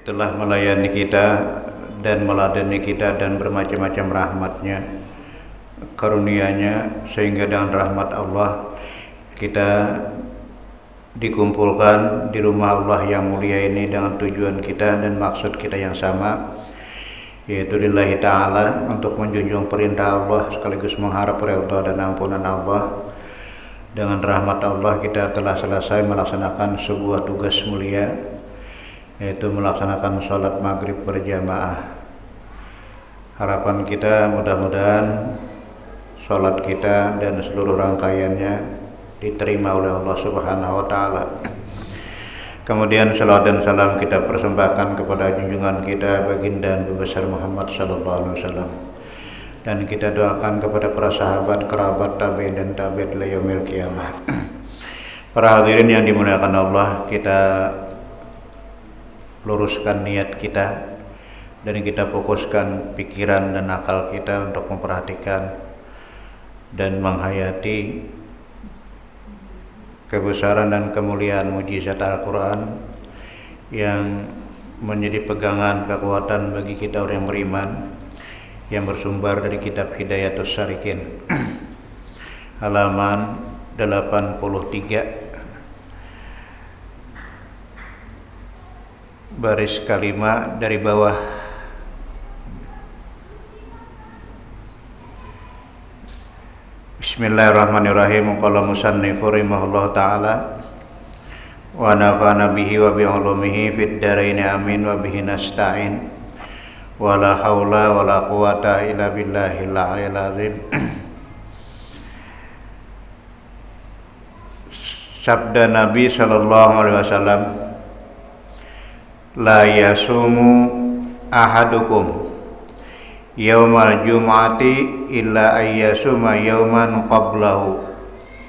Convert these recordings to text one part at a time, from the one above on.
telah melayani kita dan meladeni kita dan bermacam-macam rahmatnya, karunia-Nya, sehingga dengan rahmat Allah kita dikumpulkan di rumah Allah yang mulia ini dengan tujuan kita dan maksud kita yang sama, yaitu lillahi ta'ala, untuk menjunjung perintah Allah sekaligus mengharap ridha dan ampunan Allah. Dengan rahmat Allah kita telah selesai melaksanakan sebuah tugas mulia, yaitu melaksanakan sholat maghrib berjamaah. Harapan kita mudah-mudahan sholat kita dan seluruh rangkaiannya diterima oleh Allah Subhanahu wa Ta'ala. Kemudian salawat dan salam kita persembahkan kepada junjungan kita baginda Nabi besar Muhammad sallallahu alaihi wasallam, dan kita doakan kepada para sahabat, kerabat, tabi'in dan tabi'at ila yaumil qiyamah. Para hadirin yang dimuliakan Allah, kita luruskan niat kita dan kita fokuskan pikiran dan akal kita untuk memperhatikan dan menghayati kebesaran dan kemuliaan mujizat Al-Quran yang menjadi pegangan kekuatan bagi kita orang yang beriman, yang bersumber dari kitab Hidayatus Salikin halaman 83 baris kelima dari bawah. Bismillahirrahmanirrahim. Qala musannifu rahimahullah ta'ala wa nafa'ana bihi wa bi'ulumihi fid dharain amin wa bihi nasta'in wa la haula wa la quwata illa billahil aliyyil azim. Sabda Nabi sallallahu alaihi wasallam, la yasumu ahadukum yaumal jum'ati illa ayyasuma yauman qablahu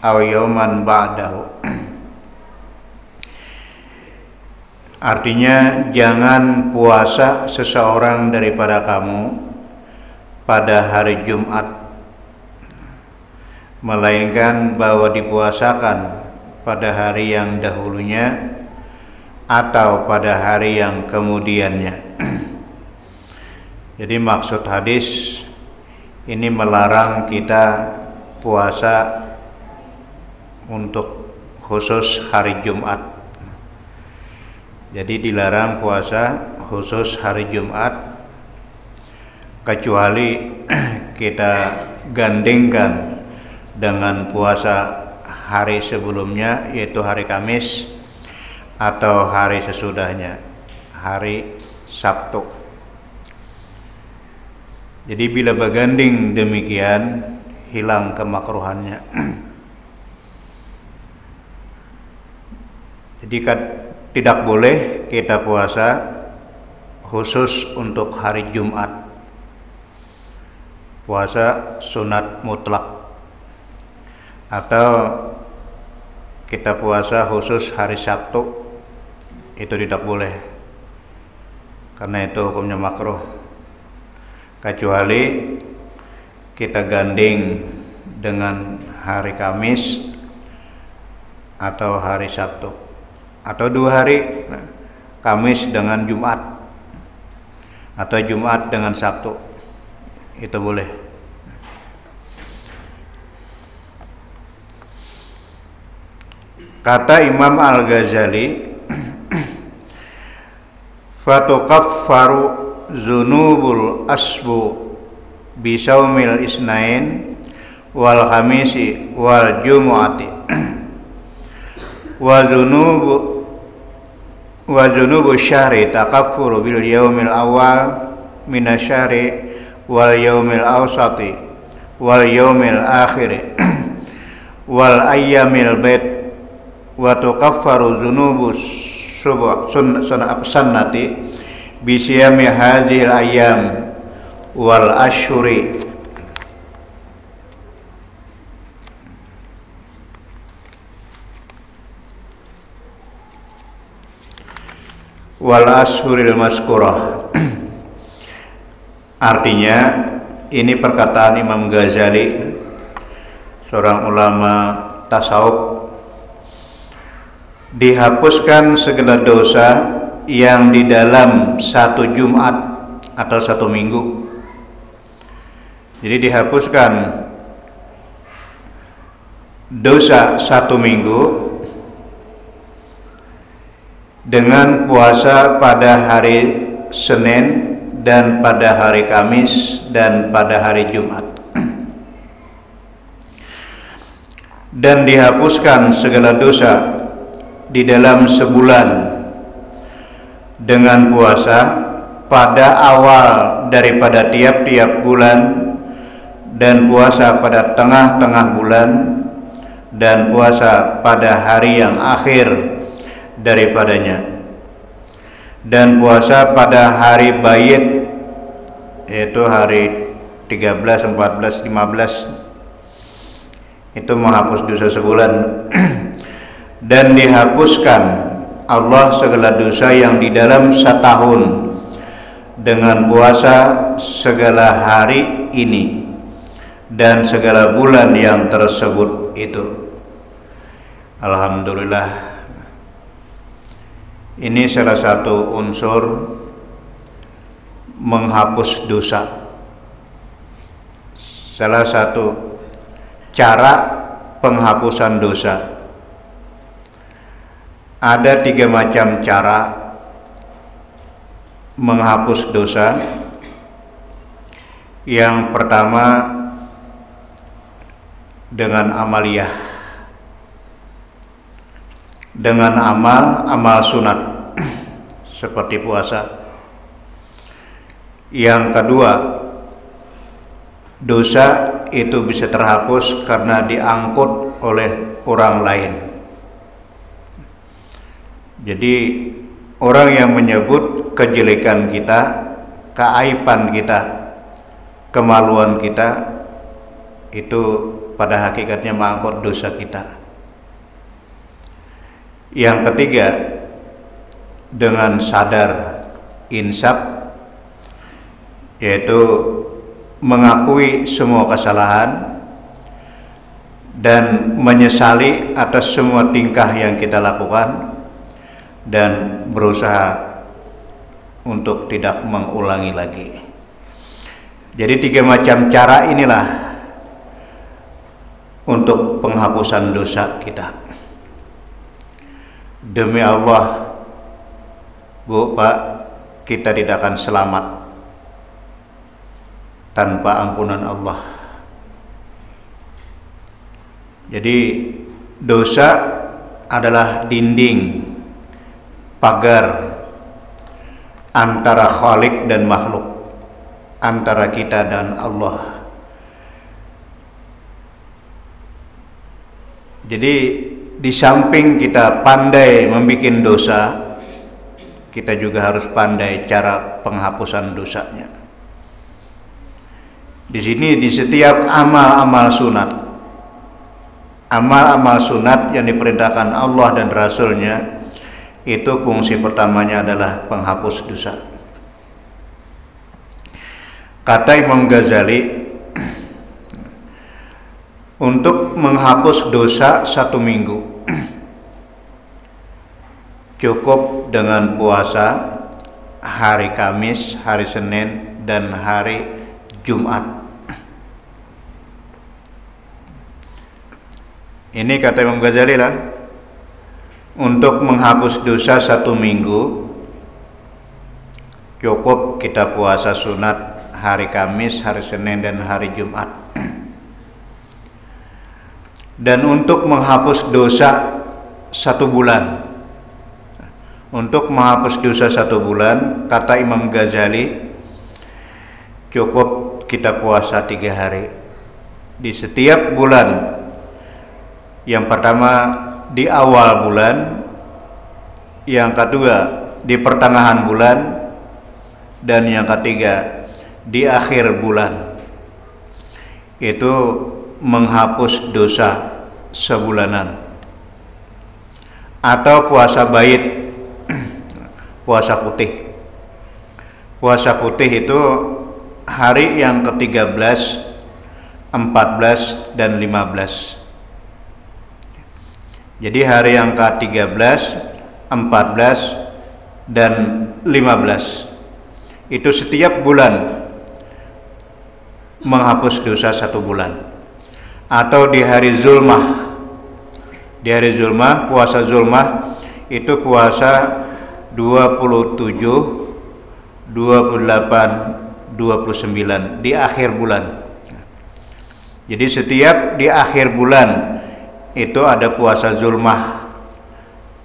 aw yauman ba'dahu. Artinya, jangan puasa seseorang daripada kamu pada hari Jumat, melainkan bahwa dipuasakan pada hari yang dahulunya atau pada hari yang kemudiannya. Jadi maksud hadis ini melarang kita puasa untuk khusus hari Jumat. Jadi dilarang puasa khusus hari Jumat, kecuali kita gandengkan dengan puasa hari sebelumnya, yaitu hari Kamis, atau hari sesudahnya, hari Sabtu. Jadi bila berganding demikian, hilang kemakruhannya. Jadi tidak boleh kita puasa khusus untuk hari Jumat, puasa sunat mutlak, atau kita puasa khusus hari Sabtu, itu tidak boleh, karena itu hukumnya makruh. Kecuali kita gandeng dengan hari Kamis atau hari Sabtu, atau 2 hari, Kamis dengan Jumat atau Jumat dengan Sabtu, itu boleh. Kata Imam Al-Ghazali, fatukaffaru zunubul asbu bisaumil isnain wal khamisi wal jumu'ati wa zunubu syahri takaffuru bil yaumil awal minasyari wal yaumil awsati wal yaumil akhiri wal ayyamil bait wa tukaffaru zunubu sunnati bisiyami hadhil ayyam wal ashuri wal ashuril maskurah. Artinya, ini perkataan Imam Ghazali, seorang ulama tasawuf, dihapuskan segala dosa yang di dalam satu Jumat atau satu minggu. Jadi dihapuskan dosa satu minggu dengan puasa pada hari Senin dan pada hari Kamis dan pada hari Jumat. Dan dihapuskan segala dosa di dalam sebulan dengan puasa pada awal daripada tiap-tiap bulan, dan puasa pada tengah-tengah bulan, dan puasa pada hari yang akhir daripadanya, dan puasa pada hari Bait, yaitu hari 13, 14, 15, itu menghapus dosa sebulan. Dan dihapuskan Allah segala dosa yang di dalam setahun dengan puasa segala hari ini dan segala bulan yang tersebut itu. Alhamdulillah, ini salah satu unsur menghapus dosa, salah satu cara penghapusan dosa. Ada 3 macam cara menghapus dosa. Yang pertama dengan amaliyah, dengan amal sunat seperti puasa. Yang kedua, dosa itu bisa terhapus karena diangkut oleh orang lain. Jadi orang yang menyebut kejelekan kita, keaiban kita, kemaluan kita, itu pada hakikatnya mengangkut dosa kita. Yang ketiga, dengan sadar insaf, yaitu mengakui semua kesalahan dan menyesali atas semua tingkah yang kita lakukan dan berusaha untuk tidak mengulangi lagi. Jadi 3 macam cara inilah untuk penghapusan dosa kita. Demi Allah, Bu, Pak, kita tidak akan selamat tanpa ampunan Allah. Jadi dosa adalah dinding, pagar antara Khalik dan makhluk, antara kita dan Allah. Jadi di samping kita pandai membuat dosa, kita juga harus pandai cara penghapusan dosanya. Di sini di setiap amal-amal sunat, amal-amal sunat yang diperintahkan Allah dan Rasulnya, itu fungsi pertamanya adalah penghapus dosa. Kata Imam Ghazali, untuk menghapus dosa 1 minggu cukup dengan puasa hari Kamis, hari Senin, dan hari Jumat. Ini kata Imam Ghazali lah, untuk menghapus dosa 1 minggu cukup kita puasa sunat hari Kamis, hari Senin, dan hari Jumat. Dan untuk menghapus dosa 1 bulan, untuk menghapus dosa 1 bulan, kata Imam Ghazali, cukup kita puasa 3 hari di setiap bulan. Yang pertama di awal bulan, yang kedua di pertengahan bulan, dan yang ketiga di akhir bulan. Itu menghapus dosa sebulanan. Atau puasa Bait, puasa putih. Puasa putih itu hari yang ke-13, 14, dan 15. Jadi hari yang ke-13, 14, dan 15. Itu setiap bulan menghapus dosa 1 bulan. Atau di hari Zulmah. Di hari Zulmah, puasa Zulmah itu puasa 27, 28, 29 di akhir bulan. Jadi setiap di akhir bulan itu ada puasa Zulmah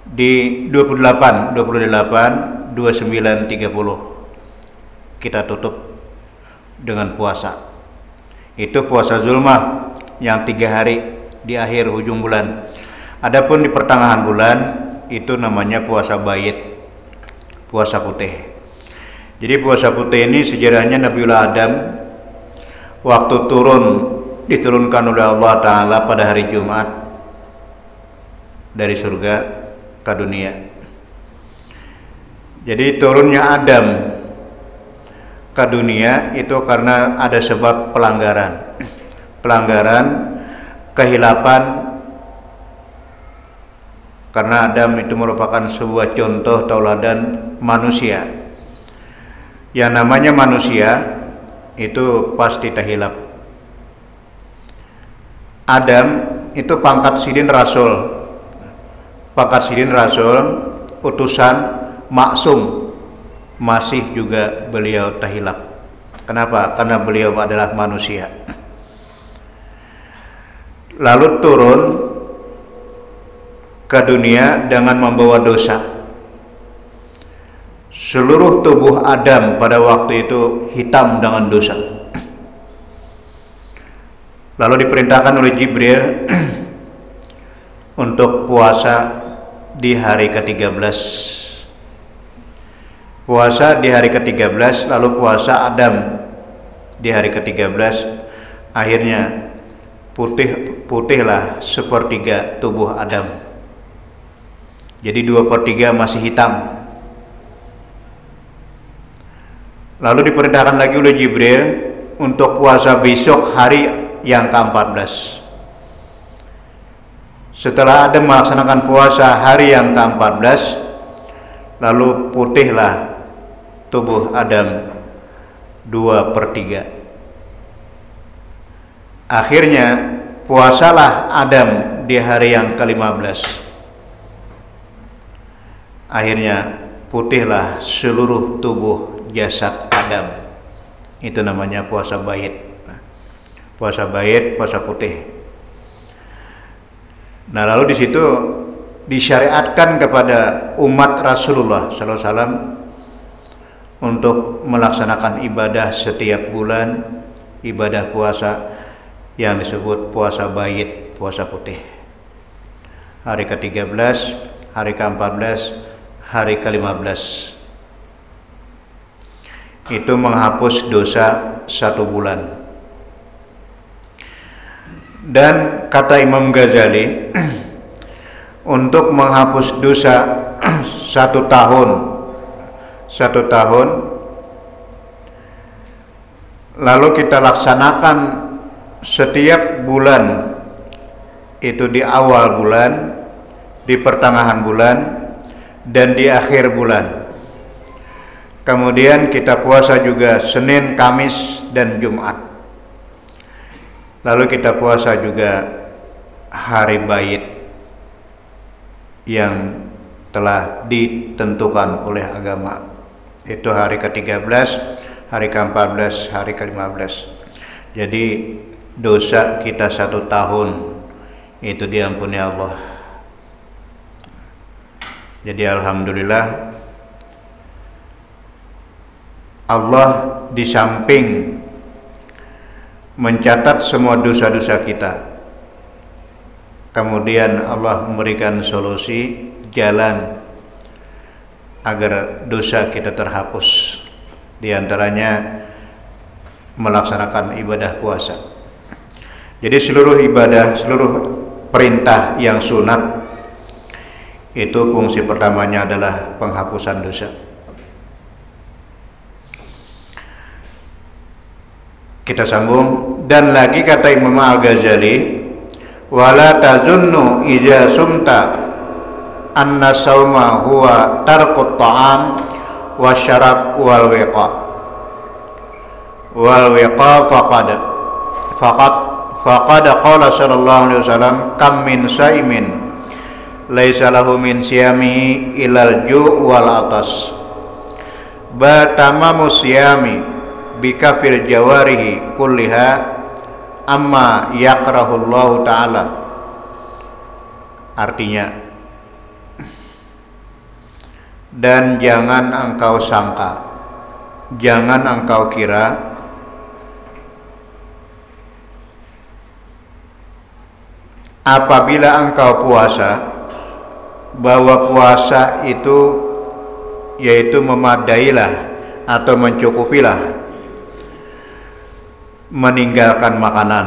di 28, 29, 30 kita tutup dengan puasa. Itu puasa Zulmah yang 3 hari di akhir ujung bulan. Adapun di pertengahan bulan itu namanya puasa Bait, puasa putih. Jadi puasa putih ini sejarahnya Nabiullah Adam waktu diturunkan oleh Allah Ta'ala pada hari Jumat dari surga ke dunia. Jadi turunnya Adam ke dunia itu karena ada sebab pelanggaran, kehilapan, karena Adam itu merupakan sebuah contoh tauladan manusia. Yang namanya manusia itu pasti terhilap. Adam itu pangkat sidin rasul, utusan maksum, masih juga beliau terhilap. Kenapa? Karena beliau adalah manusia. Lalu turun ke dunia dengan membawa dosa. Seluruh tubuh Adam pada waktu itu hitam dengan dosa. Lalu diperintahkan oleh Jibril untuk puasa di hari ke-13. Puasa di hari ke-13, lalu puasa Adam di hari ke-13. Akhirnya putihlah 1/3 tubuh Adam. Jadi 2/3 masih hitam. Lalu diperintahkan lagi oleh Jibril untuk puasa besok hari yang ke-14. Setelah Adam melaksanakan puasa hari yang ke-14, lalu putihlah tubuh Adam 2/3. Akhirnya puasalah Adam di hari yang ke-15. Akhirnya putihlah seluruh tubuh jasad Adam. Itu namanya puasa Bait. Puasa Bait, puasa putih. Nah, lalu di situ disyariatkan kepada umat Rasulullah SAW untuk melaksanakan ibadah setiap bulan, ibadah puasa yang disebut puasa Bait, puasa putih. Hari ke-13, hari ke-14, hari ke-15. Itu menghapus dosa 1 bulan. Dan kata Imam Ghazali, untuk menghapus dosa 1 tahun, lalu kita laksanakan setiap bulan, itu di awal bulan, di pertengahan bulan, dan di akhir bulan. Kemudian kita puasa juga Senin, Kamis, dan Jumat. Lalu kita puasa juga hari Bait yang telah ditentukan oleh agama. Itu hari ke-13, hari ke-14, hari ke-15. Jadi dosa kita 1 tahun itu diampuni Allah. Jadi alhamdulillah, Allah di samping mencatat semua dosa-dosa kita, kemudian Allah memberikan solusi, jalan agar dosa kita terhapus. Di antaranya melaksanakan ibadah puasa. Jadi seluruh ibadah, seluruh perintah yang sunat itu fungsi pertamanya adalah penghapusan dosa. Kita sambung. Dan lagi kata Imam Al-Ghazali, wala tazunnu idza sumta anna sauma huwa tarkut ta'am wa syarab wal wiqa faqad qala sallallahu alaihi wasallam kam min saimin laisa lahu min siyamihi ilal ju' wal atas batamamu siyami bikafil jawarihi kulliha amma yakrahullahu ta'ala. Artinya, dan jangan engkau sangka, jangan engkau kira apabila engkau puasa bahwa puasa itu yaitu memadailah atau mencukupilah meninggalkan makanan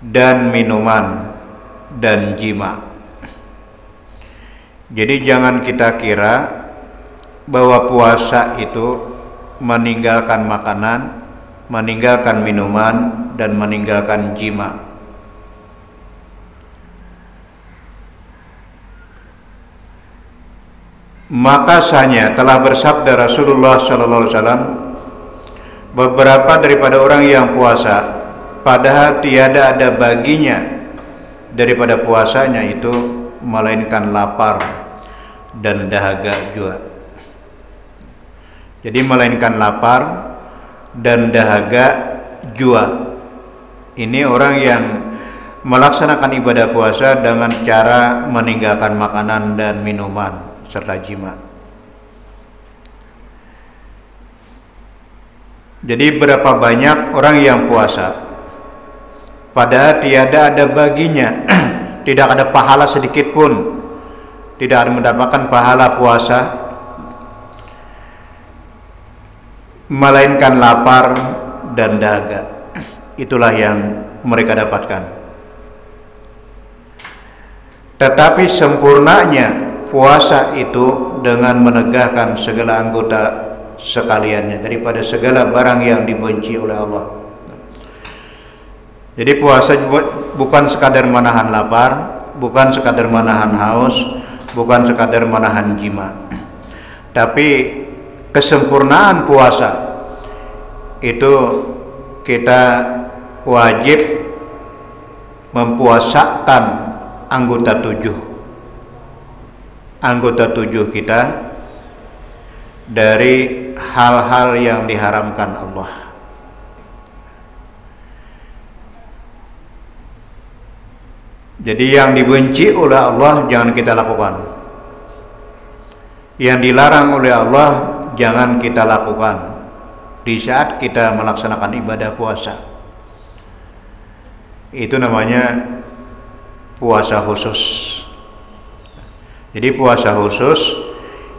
dan minuman dan jima. Jadi jangan kita kira bahwa puasa itu meninggalkan makanan, meninggalkan minuman, dan meninggalkan jima. Maka sahnya telah bersabda Rasulullah SAW, beberapa daripada orang yang puasa padahal tiada ada baginya daripada puasanya itu melainkan lapar dan dahaga juga. Jadi melainkan lapar dan dahaga jua. Ini orang yang melaksanakan ibadah puasa dengan cara meninggalkan makanan dan minuman serta jima. Jadi berapa banyak orang yang puasa padahal tiada ada baginya tidak ada pahala sedikit pun, tidak ada mendapatkan pahala puasa melainkan lapar dan dahaga. Itulah yang mereka dapatkan. Tetapi sempurnanya puasa itu dengan menegahkan segala anggota sekaliannya daripada segala barang yang dibenci oleh Allah. Jadi puasa bukan sekadar menahan lapar, bukan sekadar menahan haus, bukan sekadar menahan jima, tapi kesempurnaan puasa itu kita wajib mempuasakan anggota tujuh kita dari hal-hal yang diharamkan Allah. Jadi yang dibenci oleh Allah jangan kita lakukan, yang dilarang oleh Allah jangan kita lakukan di saat kita melaksanakan ibadah puasa. Itu namanya puasa khusus. Jadi puasa khusus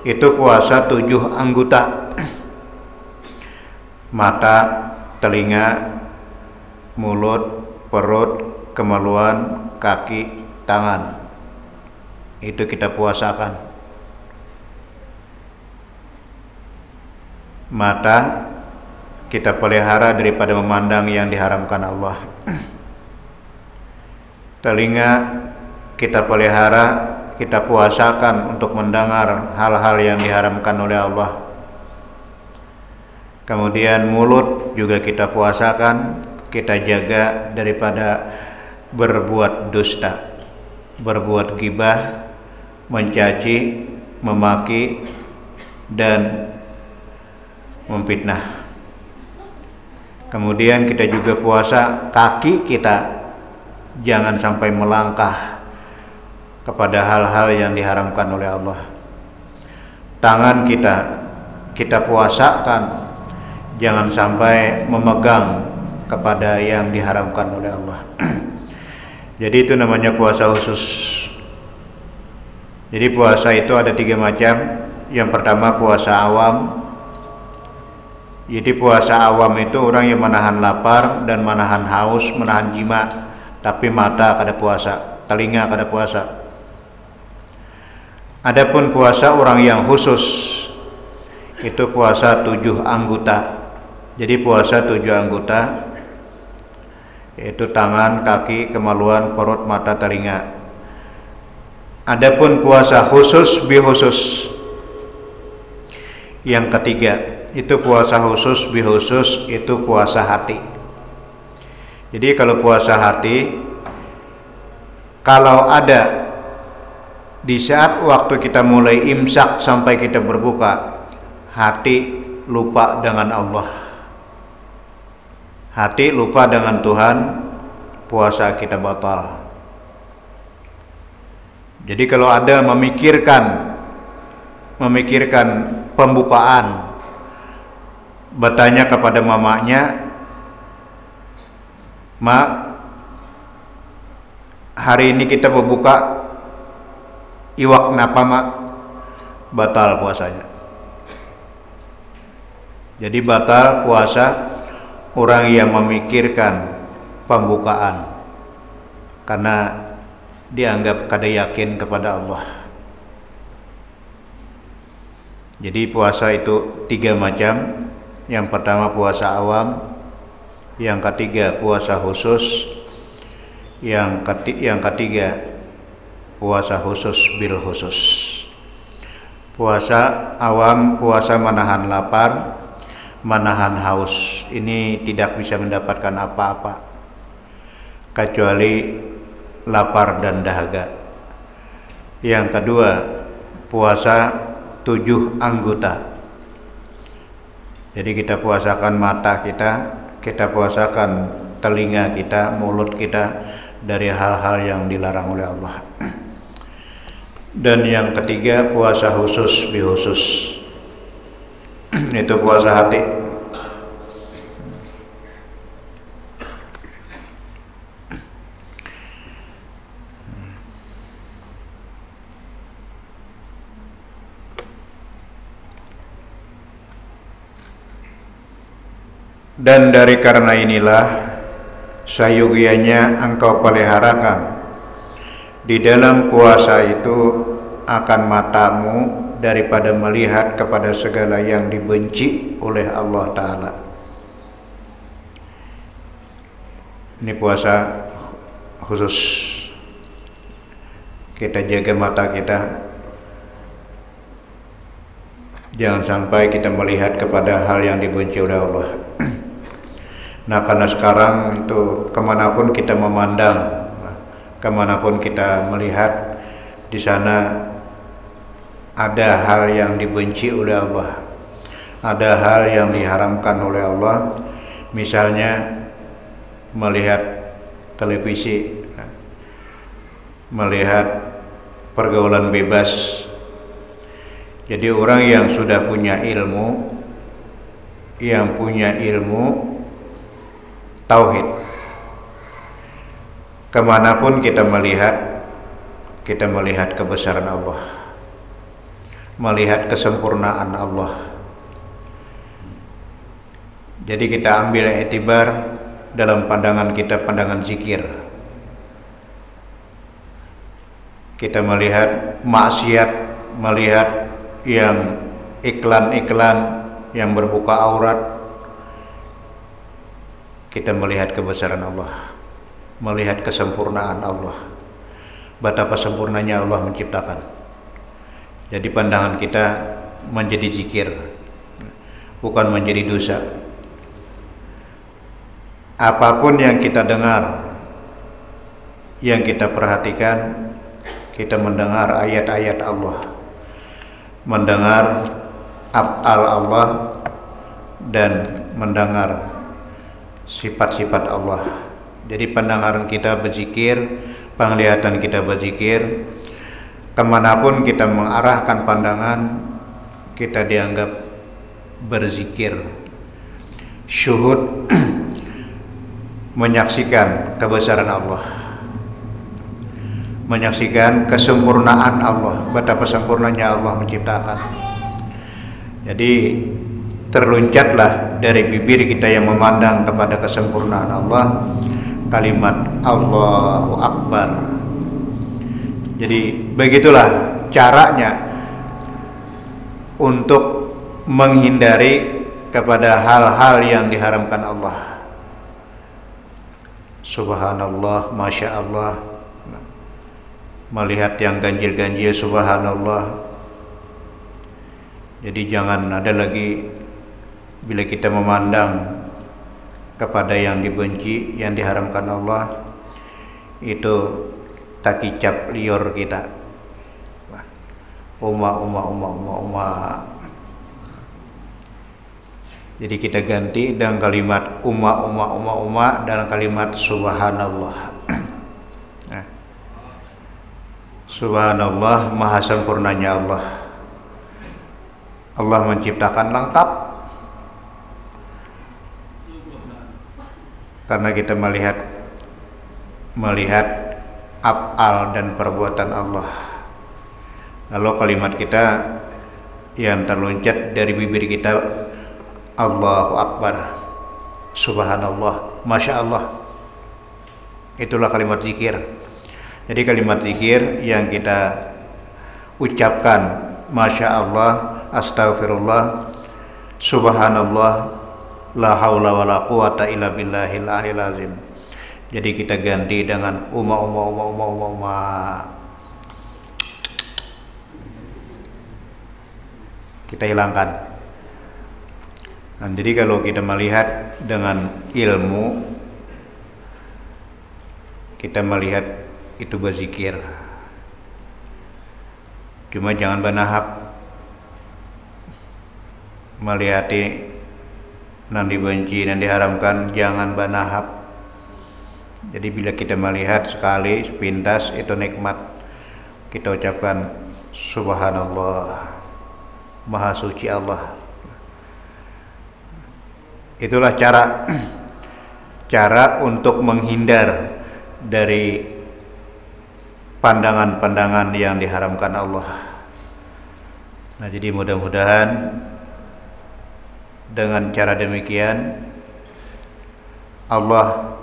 itu puasa 7 anggota: mata, telinga, mulut, perut, kemaluan, kaki, tangan. Itu kita puasakan. Mata kita pelihara daripada memandang yang diharamkan Allah. Telinga kita pelihara, kita puasakan untuk mendengar hal-hal yang diharamkan oleh Allah. Kemudian mulut juga kita puasakan, kita jaga daripada berbuat dusta, berbuat ghibah, mencaci, memaki, dan memfitnah. Kemudian kita juga puasa kaki kita, jangan sampai melangkah kepada hal-hal yang diharamkan oleh Allah. Tangan kita puasakan, jangan sampai memegang kepada yang diharamkan oleh Allah. Jadi itu namanya puasa khusus. Jadi puasa itu ada 3 macam. Yang pertama puasa awam. Jadi puasa awam itu orang yang menahan lapar dan menahan haus, menahan jima, tapi mata kada puasa, telinga kada puasa. Adapun puasa orang yang khusus itu puasa 7 anggota. Jadi puasa 7 anggota, yaitu tangan, kaki, kemaluan, perut, mata, telinga. Adapun puasa khusus bi khusus yang ketiga, itu puasa khusus bi khusus, itu puasa hati. Jadi kalau puasa hati, kalau ada di saat waktu kita mulai imsak sampai kita berbuka, hati lupa dengan Allah, hati lupa dengan Tuhan, puasa kita batal. Jadi kalau ada memikirkan pembukaan, bertanya kepada mamanya, "Ma, hari ini kita berbuka iwak napa, Mak?" Batal puasanya. Jadi batal puasa orang yang memikirkan pembukaan karena dianggap kada yakin kepada Allah. Jadi puasa itu 3 macam. Yang pertama puasa awam, yang ketiga puasa khusus, yang ketiga puasa khusus bil khusus. Puasa awam, puasa menahan lapar, menahan haus. Ini tidak bisa mendapatkan apa-apa kecuali lapar dan dahaga. Yang kedua, puasa 7 anggota. Jadi kita puasakan mata kita puasakan telinga kita, mulut kita dari hal-hal yang dilarang oleh Allah. Dan yang ketiga, puasa khusus bi khusus. Itu puasa hati. Dan dari karena inilah sayogianya engkau peliharakan di dalam puasa itu akan matamu daripada melihat kepada segala yang dibenci oleh Allah Ta'ala. Ini puasa khusus. Kita jaga mata kita, jangan sampai kita melihat kepada hal yang dibenci oleh Allah. Nah, karena sekarang itu kemanapun kita memandang, kemanapun kita melihat, di sana ada hal yang dibenci oleh Allah, ada hal yang diharamkan oleh Allah. Misalnya melihat televisi, melihat pergaulan bebas. Jadi orang yang sudah punya ilmu, tauhid, kemanapun kita melihat kebesaran Allah, melihat kesempurnaan Allah. Jadi kita ambil i'tibar dalam pandangan kita, pandangan zikir. Kita melihat maksiat, melihat yang iklan-iklan yang berbuka aurat, kita melihat kebesaran Allah, melihat kesempurnaan Allah, betapa sempurnanya Allah menciptakan. Jadi pandangan kita menjadi zikir, bukan menjadi dosa. Apapun yang kita dengar, yang kita perhatikan, kita mendengar ayat-ayat Allah, mendengar af'al Allah, dan mendengar sifat-sifat Allah. Jadi pendengaran kita berzikir, penglihatan kita berzikir, kemanapun kita mengarahkan pandangan, kita dianggap berzikir. Syuhud menyaksikan kebesaran Allah, menyaksikan kesempurnaan Allah, betapa sempurnanya Allah menciptakan. Jadi terluncatlah dari bibir kita yang memandang kepada kesempurnaan Allah kalimat Allahu Akbar. Jadi begitulah caranya untuk menghindari kepada hal-hal yang diharamkan Allah. Subhanallah, Masya Allah. melihat yang ganjil-ganjil, subhanallah. Jadi jangan ada lagi bila kita memandang kepada yang dibenci, yang diharamkan Allah, itu takicap liur kita. Uma. Jadi kita ganti dengan kalimat uma dan kalimat subhanallah. Nah, subhanallah, maha sempurnanya Allah. Allah menciptakan lengkap. Karena kita melihat af'al dan perbuatan Allah. Lalu kalimat kita yang terloncat dari bibir kita, Allahu Akbar, subhanallah, masya Allah. Itulah kalimat zikir. Jadi kalimat zikir yang kita ucapkan, masya Allah, astaghfirullah, subhanallah, la haula wala quwata illa billahil aliyil azim. Jadi kita ganti dengan uma. Kita hilangkan. Nah, jadi kalau kita melihat dengan ilmu, kita melihat itu berzikir. Cuma jangan banahap melihati nan dibenci dan diharamkan, jangan banahap. Jadi bila kita melihat sekali sepintas itu nikmat, kita ucapkan subhanallah, maha suci Allah. Itulah cara untuk menghindar dari pandangan-pandangan yang diharamkan Allah. Nah, jadi mudah-mudahan dengan cara demikian Allah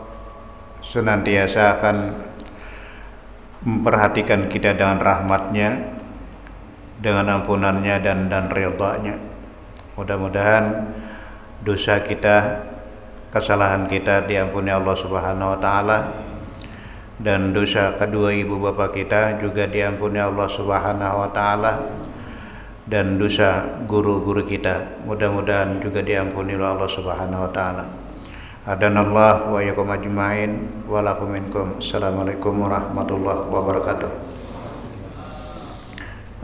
senantiasa akan memperhatikan kita dengan rahmatnya, dengan ampunannya dan ridha-Nya. Mudah-mudahan dosa kita, kesalahan kita diampuni Allah Subhanahu wa taala, dan dosa kedua ibu bapak kita juga diampuni Allah Subhanahu wa taala, dan dosa guru-guru kita mudah-mudahan juga diampuni oleh Allah Subhanahu wa taala. Adanallah wa yakum ajmain wa lakum minkum. Assalamualaikum warahmatullahi wabarakatuh.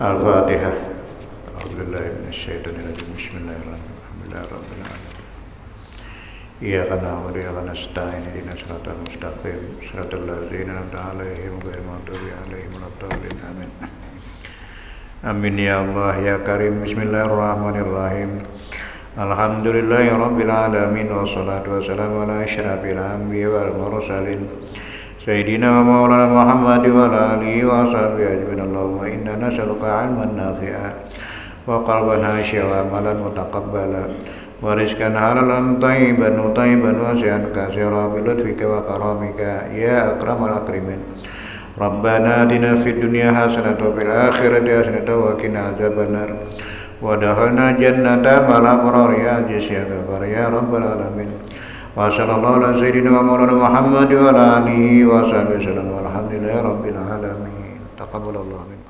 Al-Fatihah. A'udzubillahi minasyaitonir rajim. Bismillahirrahmanirrahim. Iyyaka na'budu wa iyyaka nasta'in. Ihdinas siratal mustaqim. Siratal ladzina an'amta 'alaihim ghairil maghdubi 'alaihim waladdallin. Amin. Amin ya Allah ya Karim. Bismillahirrahmanirrahim. Alhamdulillahi rabbil alamin, wassalatu wassalamu ala asyrafil anbiya'i wal mursalin sayyidina wa maulana Muhammad wa ala alihi wa sahbihi ajmain. Allahumma inna nas'aluka 'ilman nafi'a wa qalban khashi'an wa amalan mutaqabbalan wa rizqan halalan thayyiban wasi'an katsiran bi lutfika wa karamika ya akramal akramin. Rabbana atina fid dunya hasanatan wa fil akhirati hasanatan wa qina adzabannar. Wa dakhalna jannata ma'al abrar ya aziz ya ghaffar ya rabbal alamin. Wa sallallahu ala sayyidina wa maulana Muhammad wa ala alihi wa sahbihi wasallam. Walhamdulillahi rabbil alamin. Taqabbalallahu minkum.